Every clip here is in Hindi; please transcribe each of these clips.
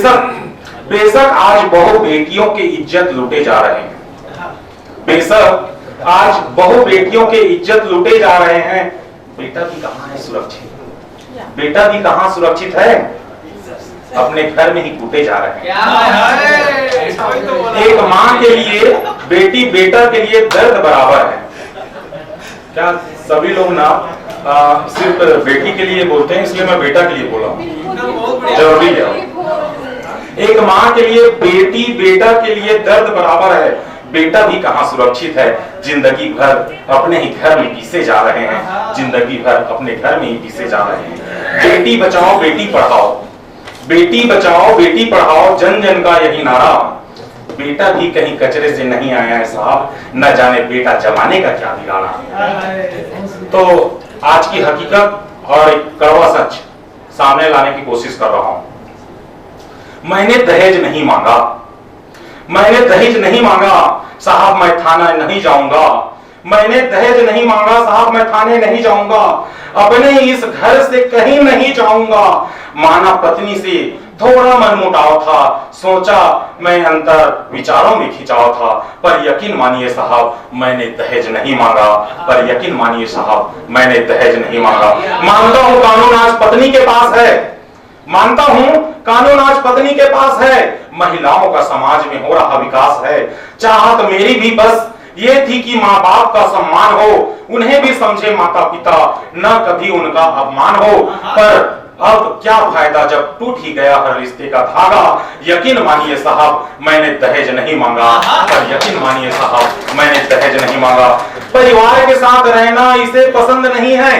बेशक आज बहु बेटियों के इज्जत लूटे जा रहे हैं। बेशक आज बहु बेटियों के इज्जत लूटे जा रहे हैं। बेटा भी कहां है सुरक्षित? बेटा भी कहां सुरक्षित है? अपने घर में ही कूटे जा रहे हैं। एक मां के लिए बेटी बेटा के लिए दर्द बराबर है। क्या सभी लोग ना सिर्फ बेटी के लिए बोलते हैं, इसलिए मैं बेटा के लिए बोला हूं, जरूरी है। एक मां के लिए बेटी बेटा के लिए दर्द बराबर है। बेटा भी कहां सुरक्षित है? जिंदगी भर अपने ही घर में पीसे जा रहे हैं। जिंदगी भर अपने घर में ही पीसे जा रहे हैं। बेटी बचाओ बेटी पढ़ाओ, बेटी बचाओ बेटी पढ़ाओ, जन जन का यही नारा। बेटा भी कहीं कचरे से नहीं आया है साहब, न जाने बेटा जमाने का क्या बिगाड़ा। तो आज की हकीकत और एक कड़वा सच सामने लाने की कोशिश कर रहा हूं। मैंने दहेज नहीं मांगा, मैंने दहेज नहीं मांगा साहब, मैं थाना नहीं जाऊंगा। मैंने दहेज नहीं मांगा साहब, मैं थाने नहीं जाऊंगा। अपने इस घर से कहीं नहीं जाऊंगा। माना पत्नी से थोड़ा मनमुटाव था, सोचा मैं अंतर विचारों में खिंचाव था, पर यकीन मानिए साहब मैंने दहेज नहीं मांगा। पर यकीन मानिए साहब मैंने दहेज नहीं मांगा। मानता हूं कानून आज पत्नी के पास है, मानता हूं कानून आज पत्नी के पास है। महिलाओं का समाज में हो रहा विकास है। चाहत मेरी भी बस ये थी कि माँ बाप का सम्मान हो, उन्हें भी समझे माता पिता, न कभी उनका अपमान हो। पर अब क्या फायदा जब टूट ही गया हर रिश्ते का धागा। यकीन मानिए साहब मैंने दहेज नहीं मांगा। पर यकीन मानिए साहब मैंने दहेज नहीं मांगा। परिवार के साथ रहना इसे पसंद नहीं है,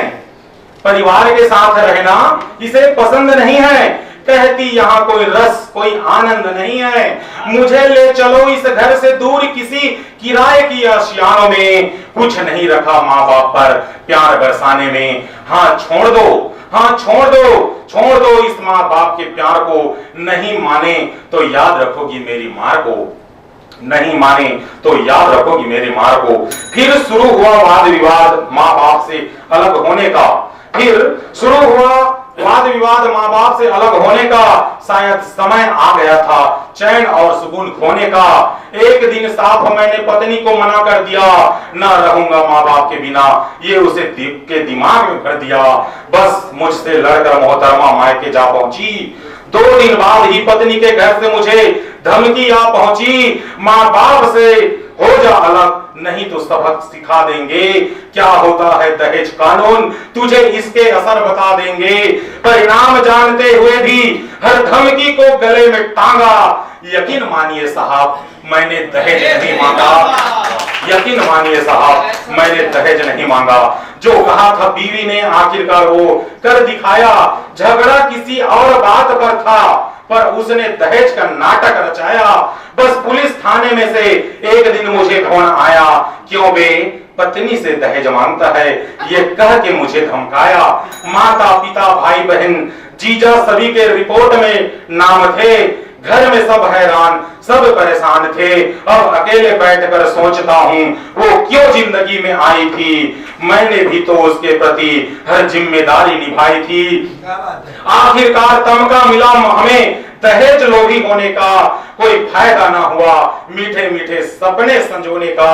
परिवार के साथ रहना इसे पसंद नहीं है। कहती यहाँ कोई रस कोई आनंद नहीं है। मुझे ले चलो इस घर से दूर किसी किराए की आशियानों में। कुछ नहीं रखा माँ बाप पर प्यार बरसाने में। हाँ छोड़ दो, हाँ छोड़ दो, छोड़ दो इस माँ बाप के प्यार को। नहीं माने तो याद रखोगी मेरी मार को, नहीं माने तो याद रखोगी मेरी मार को। फिर शुरू हुआ वाद विवाद माँ बाप से अलग होने का। फिर शुरू हुआ वाद विवाद माँ बाप से अलग होने का। शायद समय आ गया था चैन और सुकून खोने का। एक दिन साफ मैंने पत्नी को मना कर दिया, न रहूंगा माँ बाप के बिना। ये उसे के दिमाग में भर दिया। बस मुझसे लड़कर मोहतरमा मायके जा पहुंची। 2 दिन बाद ही पत्नी के घर से मुझे धमकी आ पहुंची। माँ बाप से हो जा अलग, नहीं तो सबक सिखा देंगे। क्या होता है दहेज कानून तुझे इसके असर बता देंगे। परिणाम जानते हुए भी हर धमकी को गले में टांगा। यकीन मानिए साहब मैंने दहेज नहीं मांगा। यकीन मानिए साहब मैंने दहेज नहीं मांगा। जो कहा था बीवी ने आखिरकार वो कर दिखाया। झगड़ा किसी और बात पर था, पर उसने दहेज का नाटक रचाया। बस पुलिस थाने में से एक दिन मुझे फोन आया, क्यों बे पत्नी से दहेज मांगता है, ये कह के मुझे धमकाया। माता पिता भाई बहन जीजा सभी के रिपोर्ट में नाम थे। घर में सब हैरान सब परेशान थे। अब अकेले बैठकर सोचता हूँ वो क्यों जिंदगी में आई थी। मैंने भी तो उसके प्रति हर जिम्मेदारी निभाई थी। आखिरकार तमगा मिला हमें दहेज लोभी होने का। कोई फायदा ना हुआ मीठे मीठे सपने संजोने का।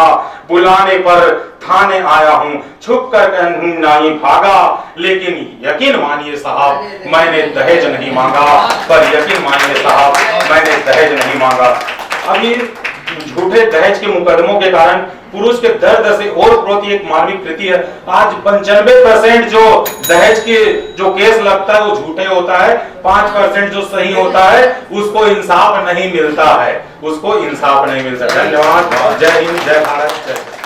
बुलाने पर थाने आया हूँ, छुप कर नहीं भागा। लेकिन यकीन मानिए साहब मैंने दहेज नहीं मांगा। पर यकीन मानिए साहब मैंने दहेज नहीं मांगा। अभी झूठे दहेज के मुकदमों के कारण पुरुष के दर्द से और प्रति एक मानविक कृति है। आज 95% जो दहेज के जो केस लगता है वो झूठे होता है। 5% जो सही होता है उसको इंसाफ नहीं मिलता है, उसको इंसाफ नहीं मिलता। धन्यवाद। जय हिंद, जय भारत, जय।